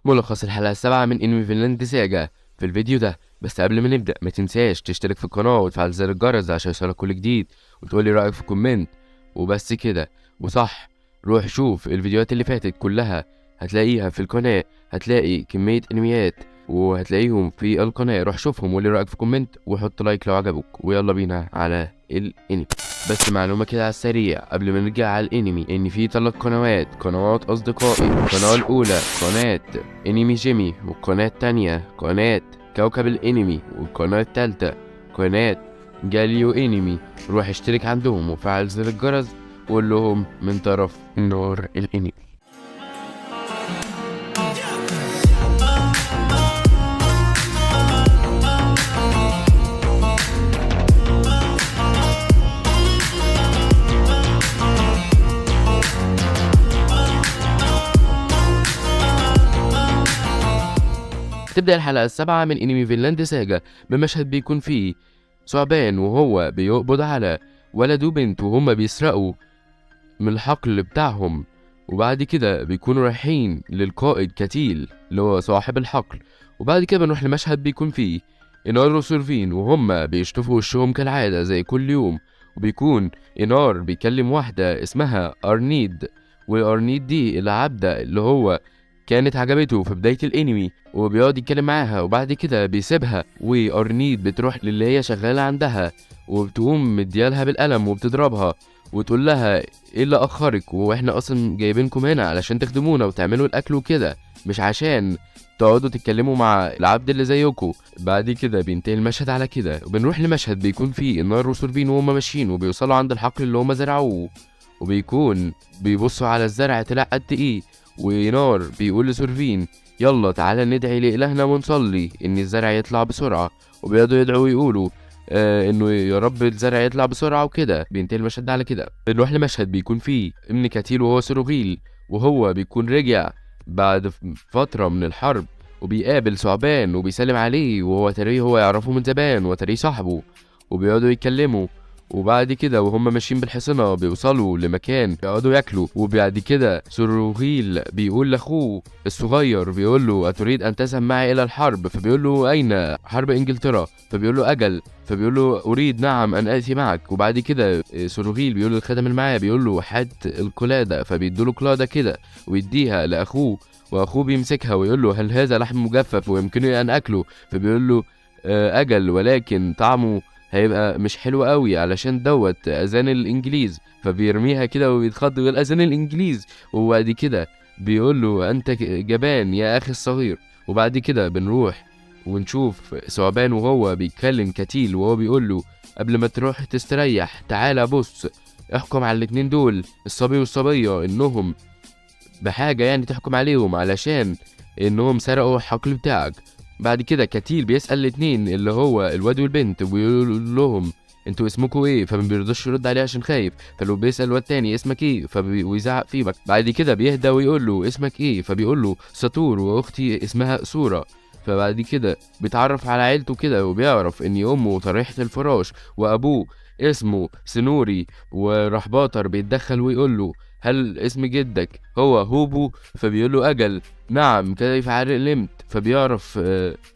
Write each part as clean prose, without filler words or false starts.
ملخص الحلقة السابعة من انمي فينلاند ساجا في الفيديو ده. بس قبل ما نبدأ ما تنساش تشترك في القناة وتفعل زر الجرس عشان يوصلك كل جديد، وتقولي رأيك في كومنت. وبس كده. وصح، روح شوف الفيديوهات اللي فاتت كلها، هتلاقيها في القناة، هتلاقي كمية انميات وهتلاقيهم في القناة. روح شوفهم وقولي رأيك في كومنت وحط لايك لو عجبك، ويلا بينا على الانمي. بس معلومة كده على السريع قبل ما نرجع على الانمي، ان في 3 قنوات اصدقائي. القناة الاولى قناة انمي جيمي، والقناة التانية قناة كوكب الانمي، والقناة التالتة قناة جاليو انمي. روح اشترك عندهم وفعل زر الجرس وقول لهم من طرف نور الانمي. تبدأ الحلقة السابعة من انمي فينلاند ساجا بمشهد بيكون فيه ثعبان وهو بيقبض على ولد وبنت وهما بيسرقوا من الحقل بتاعهم، وبعد كده بيكونوا رايحين للقائد كتيل اللي هو صاحب الحقل. وبعد كده بنروح لمشهد بيكون فيه إنار وسورفين وهما بيشطفوا وشهم كالعادة زي كل يوم، وبيكون إنار بيكلم واحدة اسمها أرنيد، وأرنيد دي العبدة اللي هو كانت عجبته في بداية الانمي، وبيقعد يتكلم معاها وبعد كده بيسيبها، وأرنيد بتروح للي هي شغالة عندها وبتقوم مديالها بالقلم وبتضربها وتقول لها ايه اللي اخرك، واحنا اصلا جايبينكم هنا علشان تخدمونا وتعملوا الاكل وكده، مش عشان تقعدوا تتكلموا مع العبد اللي زيكم. بعد كده بينتهي المشهد على كده، وبنروح لمشهد بيكون فيه النار وسورفين وهم ماشيين وبيوصلوا عند الحقل اللي هم زرعوه، وبيكون بيبصوا على الزرع طلع قد ايه، ونار بيقول لسورفين يلا تعالى ندعي لإلهنا ونصلي ان الزرع يطلع بسرعة، وبيقعدوا يدعوا ويقولوا انه يا رب الزرع يطلع بسرعه وكده. بينتهي المشهد ده على كده. بنروح لمشهد بيكون فيه ابن كاتيل وهو سروغيل، وهو بيكون رجع بعد فتره من الحرب، وبيقابل ثعبان وبيسلم عليه، وهو تريه هو يعرفه من زمان وتريه صاحبه، وبيقعدوا يتكلموا. وبعد كده وهم ماشيين بالحصنة بيوصلوا لمكان يقعدوا ياكلوا، وبعد كده سروغيل بيقول لاخوه الصغير بيقول له اتريد ان تذهب معي الى الحرب؟ فبيقول له اين؟ حرب انجلترا. فبيقول له اجل. فبيقول له اريد نعم ان اتي معك. وبعد كده سروغيل بيقول له الخادم اللي معاه بيقول له هات القلاده، فبيدوا له قلاده كده ويديها لاخوه، واخوه بيمسكها ويقول له هل هذا لحم مجفف ويمكنني ان اكله؟ فبيقول له اجل، ولكن طعمه هيبقى مش حلو قوي علشان دوت اذان الانجليز. فبيرميها كده وبيتخض ويقول اذان الانجليز. وبعد كده بيقول له انت جبان يا اخي الصغير. وبعد كده بنروح ونشوف ثعبان وهو بيتكلم كتيل، وهو بيقول له قبل ما تروح تستريح تعالى بص احكم على الاتنين دول الصبي والصبية انهم بحاجة، يعني تحكم عليهم علشان انهم سرقوا الحقل بتاعك. بعد كده كتيل بيسأل الاتنين اللي هو الواد والبنت ويقول لهم انتوا اسمكوا ايه؟ فما بيرضاش يرد عليه عشان خايف. فلو بيسأل الواد تاني اسمك ايه ويزعق فيه. بعد كده بيهدى ويقول له اسمك ايه؟ فبيقول له سطور واختي اسمها سورة. فبعد كده بيتعرف على عيلته كده، وبيعرف ان امه طريحة الفراش وابوه اسمه سنوري. وراح باطر بيتدخل ويقول له هل اسم جدك هو هوبو؟ فبيقول له اجل نعم كيف علمت؟ فبيعرف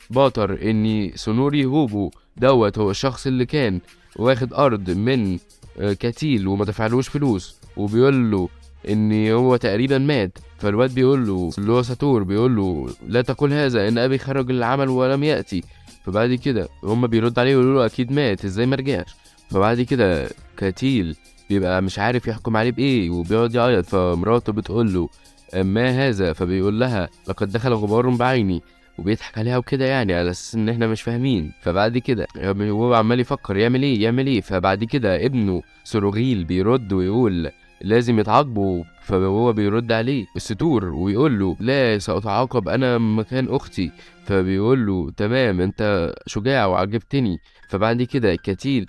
باطر ان سنوري هوبو دوت هو الشخص اللي كان واخد ارض من كتيل وما دفعلوش فلوس، وبيقول له ان هو تقريبا مات. فالواد بيقول له اللي هو ساتور بيقول له لا تقل هذا ان ابي خرج للعمل ولم ياتي. فبعد كده هم بيرد عليه ويقولوا له اكيد مات، ازاي ما رجعش؟ فبعد كده كتيل بيبقى مش عارف يحكم عليه بايه وبيقعد يعيط. فمراته بتقول له ما هذا؟ فبيقول لها لقد دخل غبار بعيني، وبيضحك عليها وكده يعني على اساس ان احنا مش فاهمين. فبعد كده هو عمال يفكر يعمل ايه. فبعد كده ابنه سروغيل بيرد ويقول لازم يتعاقبوا. فهو بيرد عليه الستور ويقول له لا سأتعاقب انا مكان اختي. فبيقول له تمام انت شجاع وعجبتني. فبعد كده كتيل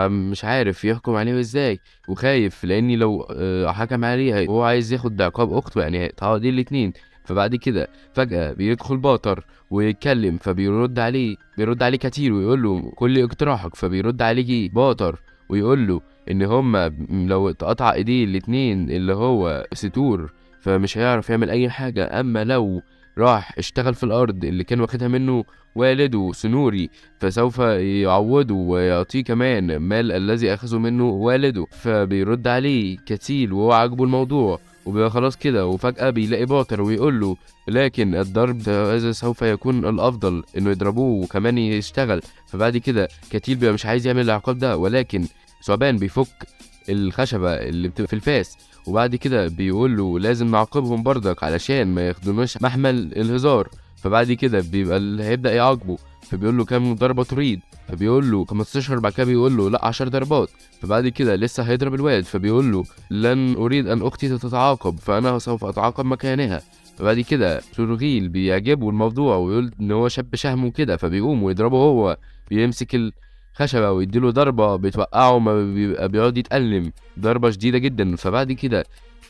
مش عارف يحكم عليه ازاي وخايف، لاني لو حكم عليه هو عايز ياخد بعقاب اخته، يعني هيتعاقد الاتنين. فبعد كده فجأة بيدخل باطر ويتكلم، بيرد عليه كتير ويقول له كل اقتراحك. فبيرد عليه باطر ويقول له ان هما لو اتقطع ايديه الاتنين اللي هو ستور فمش هيعرف يعمل اي حاجة، اما لو راح اشتغل في الأرض اللي كان واخدها منه والده سنوري، فسوف يعوضه ويعطيه كمان مال الذي أخذه منه والده. فبيرد عليه كتيل وهو عاجبه الموضوع، وبيبقى خلاص كده. وفجأة بيلاقي باطر ويقول له لكن الضرب هذا سوف يكون الأفضل، إنه يضربوه وكمان يشتغل. فبعد كده كتيل بيبقى مش عايز يعمل العقاب ده، ولكن ثعبان بيفك الخشبة اللي بتبقى في الفاس، وبعد كده بيقول له لازم نعاقبهم برضك علشان ما ياخدوناش محمل الهزار. فبعد كده بيبقى اللي هيبدأ يعاقبه، فبيقول له كام ضربة تريد؟ فبيقول له 15. بعد كده بيقول له لا 10 ضربات. فبعد كده لسه هيضرب الواد، فبيقول له لن أريد أن أختي تتعاقب، فأنا سوف أتعاقب مكانها. فبعد كده سورغيل بيعجبه الموضوع ويقول إن هو شاب شهم وكده، فبيقوم ويضربه هو. بيمسك الخشبة ويديله ضربة بتوقعه، ما بيبقى بيقعد يتألم ضربة شديدة جدا. فبعد كده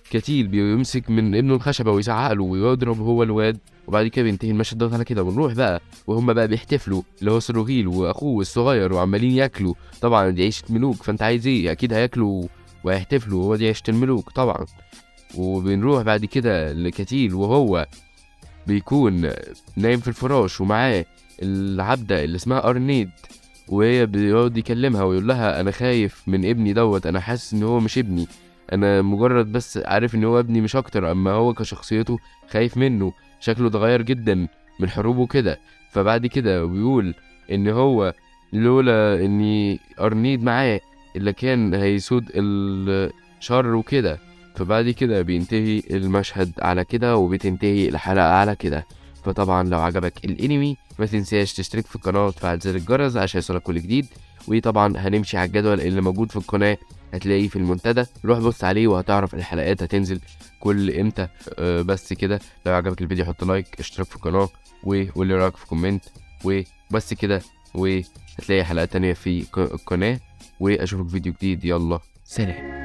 كتيل بيمسك من ابنه الخشبة ويزعق له ويضرب هو الواد. وبعد كده بينتهي المشهد دوت على كده، ونروح بقى وهم بقى بيحتفلوا، اللي هو سروغيل واخوه الصغير، وعمالين ياكلوا. طبعا دي عيشة ملوك، فانت عايز ايه؟ اكيد هياكلوا وهيحتفلوا، هو دي عيشة الملوك طبعا. وبنروح بعد كده لكتيل وهو بيكون نايم في الفراش ومعاه العبدة اللي اسمها أرنيد، وهي بيقعد يكلمها ويقول لها انا خايف من ابني دوت، انا حاسس ان هو مش ابني، انا مجرد بس عارف ان هو ابني مش اكتر، اما هو كشخصيته خايف منه، شكله اتغير جدا من حروبه كده. فبعد كده بيقول ان هو لولا اني ارنيد معاه اللي كان هيسود الشر وكده. فبعد كده بينتهي المشهد على كده، وبتنتهي الحلقة على كده. فطبعا لو عجبك الانمي ما تنساش تشترك في القناة وتفعل زر الجرس عشان يوصلك كل جديد. وطبعا هنمشي على الجدول اللي موجود في القناة، هتلاقيه في المنتدى، روح بص عليه وهتعرف الحلقات هتنزل كل امتى. بس كده، لو عجبك الفيديو حط لايك، اشترك في القناة، وقول لي رأيك في كومنت. وبس كده، وهتلاقي حلقات تانية في القناة، واشوفك فيديو جديد. يلا سلام.